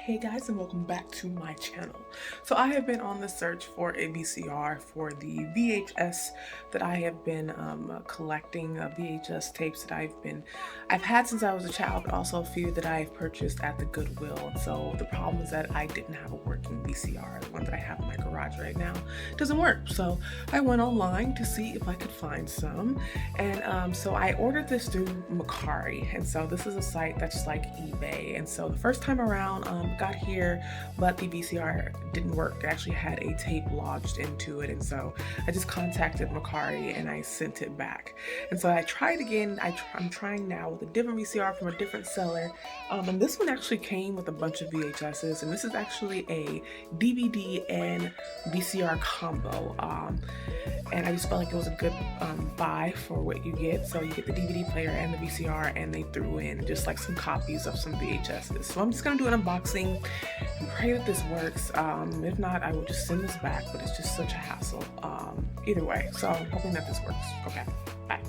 Hey guys, and welcome back to my channel. So I have been on the search for a VCR for the VHS that I have been collecting, VHS tapes that I've had since I was a child, but also a few that I've purchased at the Goodwill. And so the problem is that I didn't have a working VCR. The one that I have in my garage right now doesn't work. So I went online to see if I could find some. And so I ordered this through Mercari. And so this is a site that's like eBay. And so the first time around, got here, but the VCR didn't work. It actually had a tape lodged into it, and so I just contacted Mercari and I sent it back. And so I tried again. I'm trying now with a different VCR from a different seller, and this one actually came with a bunch of VHSs, and this is actually a DVD and VCR combo. And I just felt like it was a good buy for what you get. So you get the DVD player and the VCR, and they threw in just like some copies of some VHSs. So I'm just gonna do an unboxing and pray that this works. If not, I will just send this back, but it's just such a hassle. Either way, so I'm hoping that this works. Okay, bye.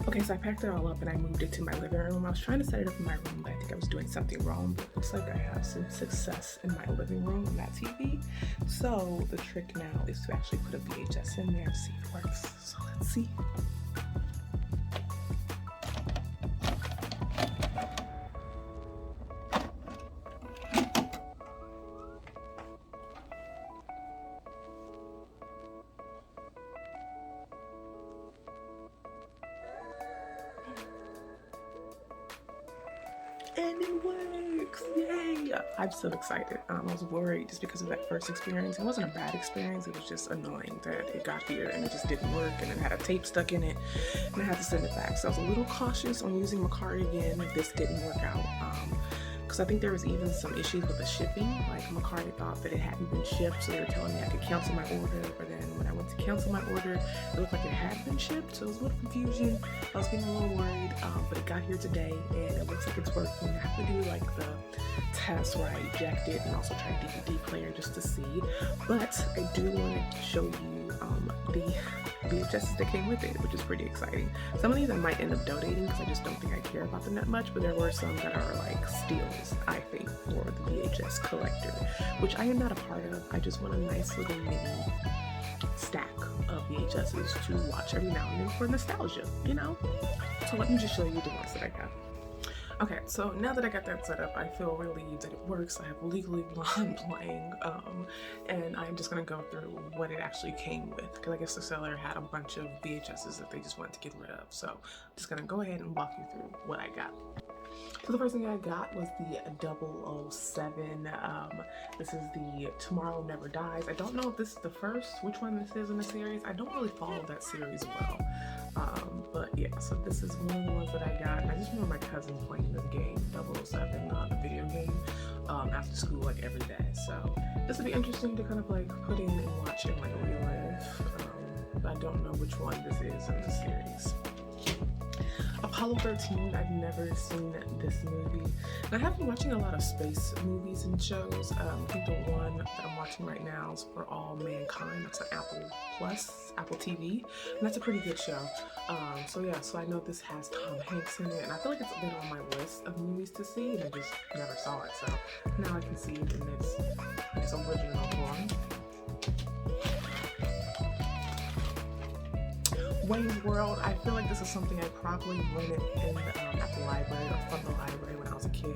Okay, so I packed it all up and I moved it to my living room. I was trying to set it up in my room, but I think I was doing something wrong, but it looks like I have some success in my living room on that TV. So the trick now is to actually put a VHS in there to see if it works. So let's see. And it works! Yay! I'm so excited. I was worried just because of that first experience. It wasn't a bad experience, it was just annoying that it got here and it just didn't work, and it had a tape stuck in it and I had to send it back. So I was a little cautious on using Mercari again if this didn't work out. Because I think there was even some issues with the shipping. Like Mercari thought that it hadn't been shipped, so they were telling me I could cancel my order, but then when I went to cancel my order, it looked like it had been shipped, so it was a little confusion. I was getting a little worried, but it got here today and it looks like it's working. I have to do like the test where I eject it and also try DVD player just to see, but I do want to show you the VHSs that came with it, which is pretty exciting. Some of these I might end up donating because I just don't think I care about them that much, but there were some that are like steals, I think, for the VHS collector, which I am not a part of. I just want a nice little mini stack of VHSs to watch every now and then for nostalgia, you know? So let me just show you the ones that I got. Okay, so now that I got that set up, I feel relieved that it works. I have Legally Blonde playing, and I'm just gonna go through what it actually came with, because I guess the seller had a bunch of VHSs that they just wanted to get rid of. So I'm just gonna go ahead and walk you through what I got. So the first thing I got was the 007. This is the Tomorrow Never Dies. I don't know if this is the first, which one this is in the series. I don't really follow that series well. But yeah, so this is one of the ones that I got. And I just remember my cousin playing this game, 007, the video game, after school like every day. So this would be interesting to kind of like put in and watch in like real life. But I don't know which one this is in the series. Apollo 13, I've never seen this movie. And I have been watching a lot of space movies and shows. I think the one that I'm watching right now is For All Mankind. That's on Apple TV, and that's a pretty good show. So yeah, so I know this has Tom Hanks in it, and I feel like it's been on my list of movies to see, and I just never saw it. So now I can see it in its original form. Wayne's World, I feel like this is something I probably rented in at the library or from the library when I was a kid.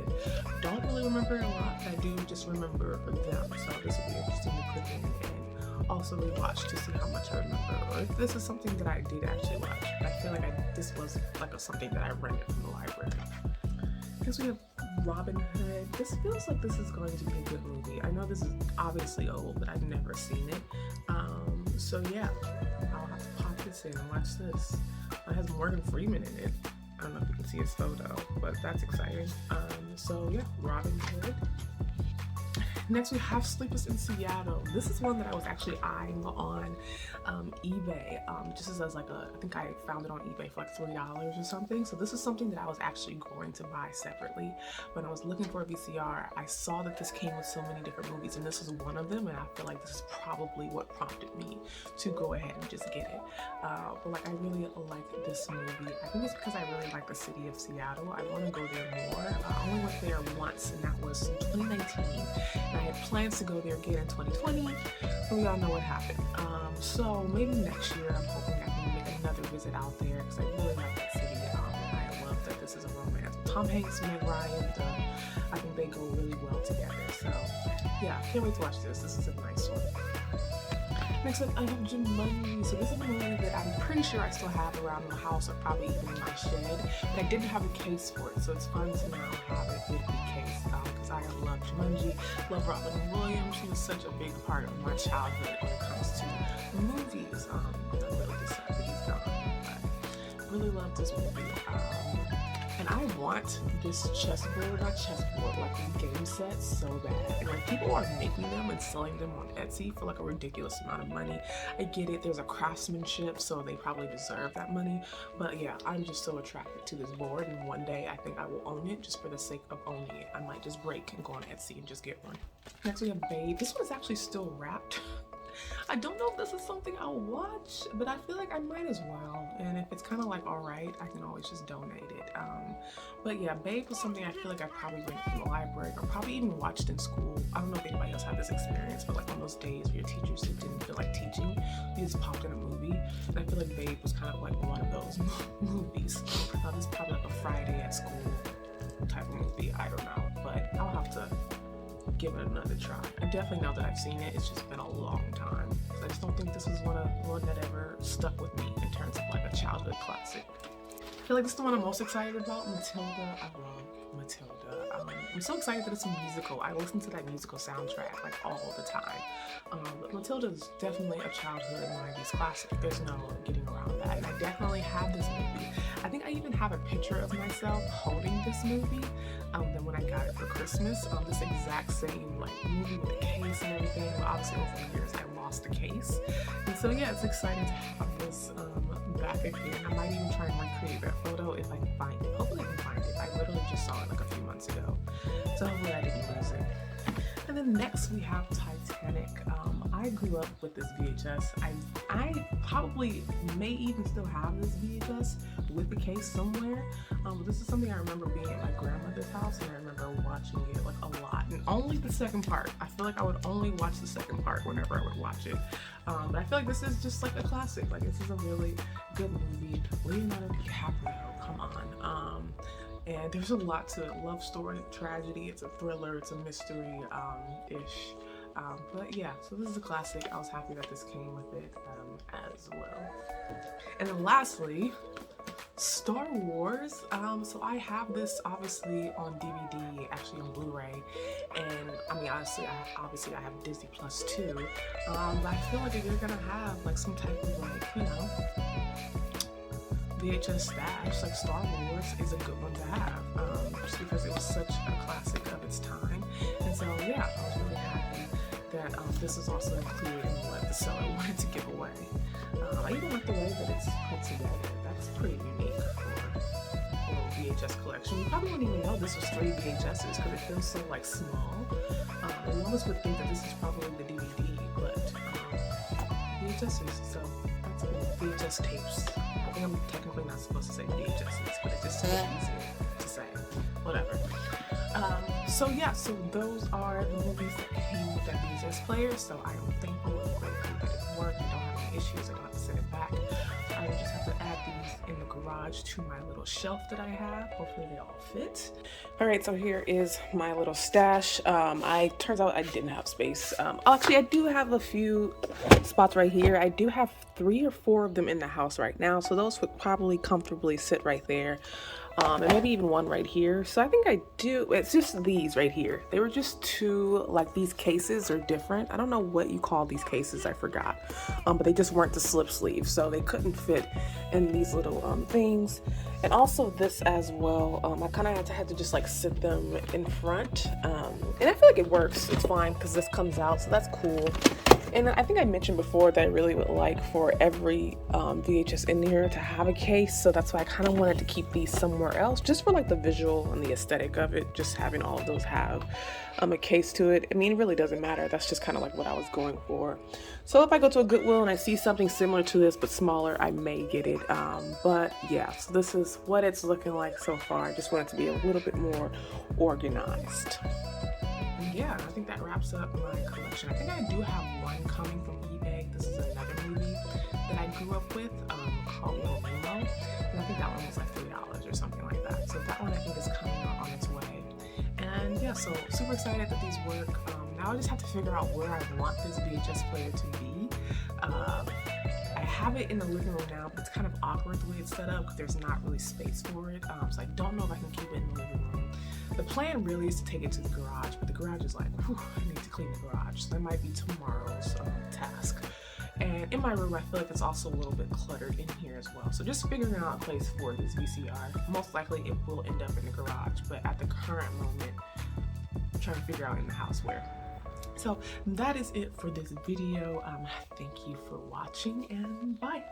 Don't really remember a lot, but I do just remember them. So this will be interesting to put in and also rewatch to see how much I remember, or if this is something that I did actually watch. But I feel like this was like something that I rented from the library. Next we have Robin Hood. This feels like this is going to be a good movie. I know this is obviously old, but I've never seen it. So yeah, I'll have to pop this in and watch this. It has Morgan Freeman in it. I don't know if you can see his photo, but that's exciting. So yeah, Robin Hood. Next we have Sleepless in Seattle. This is one that I was actually eyeing on eBay, just as like I think I found it on eBay for like $3 or something. So this is something that I was actually going to buy separately. When I was looking for a VCR, I saw that this came with so many different movies, and this is one of them, and I feel like this is probably what prompted me to go ahead and just get it. But like, I really like this movie. I think it's because I really like the city of Seattle. I want to go there more. I only went there once, and that was in 2019. And I had plans to go there again in 2020, but we all know what happened. So maybe next year I'm hoping I can make another visit out there, because I really like that city. And I love that this is a romance. Tom Hanks, Meg Ryan, I think they go really well together. So yeah, can't wait to watch this. This is a nice one. Next up, I have Jumanji. So this is a movie that I'm pretty sure I still have around the house, or probably even in my shed. But I didn't have a case for it, so it's fun to now have it with the case, because I love Jumanji, love Robin Williams. She was such a big part of my childhood when it comes to movies. I'm really just sad that he's gone, but I really love this movie. And I want this not chessboard, like game sets so bad. And like, people are making them and selling them on Etsy for like a ridiculous amount of money. I get it, there's a craftsmanship, so they probably deserve that money. But yeah, I'm just so attracted to this board, and one day I think I will own it just for the sake of owning it. I might just break and go on Etsy and just get one. Next we have Babe. This one is actually still wrapped. I don't know if this is something I'll watch, but I feel like I might as well. And if it's kind of like alright, I can always just donate it. But yeah, Babe was something I feel like I probably went from the library, or probably even watched in school. I don't know if anybody else had this experience, but like on those days where your teachers didn't feel like teaching, you just popped in a movie. And I feel like Babe was kind of like one of those movies. This is probably like a Friday at school type of movie. I don't know, but I'll have to give it another try. I definitely know that I've seen it. It's just been a long time. I just don't think this was one that ever stuck with me in terms of like a childhood classic. I feel like this is the one I'm most excited about, Matilda. I love Matilda. I'm so excited that it's a musical. I listen to that musical soundtrack like all the time. But Matilda is definitely a childhood 90s classic. There's no getting around that. And I definitely have this movie. I think I even have a picture of myself holding this movie. Then when I got it for Christmas, this exact same like movie with the case and everything. But obviously over the years I lost the case. And so yeah, it's exciting to have this back again. I might even try and recreate that photo if I can find it. Hopefully I can find it. I literally just saw it like a few months ago. So hopefully I didn't lose it. And then next we have Titanic. I grew up with this VHS. I probably may even still have this VHS with the case somewhere. But this is something I remember being at my grandmother's house, and I remember watching it like a lot. And only the second part. I feel like I would only watch the second part whenever I would watch it. But I feel like this is just like a classic. Like, this is a really good movie. Leonardo DiCaprio, come on. And there's a lot to it. Love story, tragedy, it's a thriller, it's a mystery ish. But yeah, so this is a classic. I was happy that this came with it as well. And then lastly, Star Wars. So I have this obviously on DVD, actually on Blu-ray, and I mean obviously I have Disney Plus too. But I feel like if you're gonna have like some type of like, you know, VHS stash, like Star Wars is a good one to have, just because it was such a classic of its time. And so yeah, I was really happy that this is also included in what the seller wanted to give away. I even like the way that it's put together. That's pretty unique for a VHS collection. You probably wouldn't even know this was 3 VHSs because it feels so like small. And you almost would think that this is probably the DVD, but VHSs, so that's it. VHS tapes. I think I'm technically not supposed to say VHSs, but it's just so easier to say. Whatever. So yeah, so those are the movies that came with that VHS player. So I am thankful and grateful that it worked. I don't have any issues. I don't have to send it back. I just have to add these in the garage to my little shelf that I have. Hopefully they all fit. All right, so here is my little stash. Turns out I didn't have space. Actually, I do have a few spots right here. I do have 3 or 4 of them in the house right now, so those would probably comfortably sit right there. And maybe even one right here. So I think I do, it's just these right here. They were just 2, like these cases are different. I don't know what you call these cases, I forgot. But they just weren't the slip sleeves, so they couldn't fit in these little things. And also this as well, I kind of had to just like sit them in front, and I feel like it works. It's fine because this comes out, so that's cool. And I think I mentioned before that I really would like for every VHS in here to have a case, so that's why I kind of wanted to keep these somewhere else, just for like the visual and the aesthetic of it, just having all of those have a case to it. I mean, it really doesn't matter. That's just kind of like what I was going for. So if I go to a Goodwill and I see something similar to this but smaller, I may get it. But yeah, so this is what it's looking like so far. I just want it to be a little bit more organized. Yeah, I think that wraps up my collection. I think I do have one coming from eBay. This is another movie that I grew up with called Little Nemo. And I think that one was like $3 or something like that. So that one I think is coming out on its way. And yeah, so super excited that these work. Now I just have to figure out where I want this VHS player to be. I have it in the living room now, but it's kind of awkward the way it's set up because there's not really space for it. So I don't know if I can keep it in the living room. The plan really is to take it to the garage, but the garage is like, whew, I need to clean the garage. So that might be tomorrow's task. And in my room, I feel like it's also a little bit cluttered in here as well. So just figuring out a place for this VCR. Most likely it will end up in the garage, but at the current moment, I'm trying to figure out in the house where. So that is it for this video. Thank you for watching, and bye.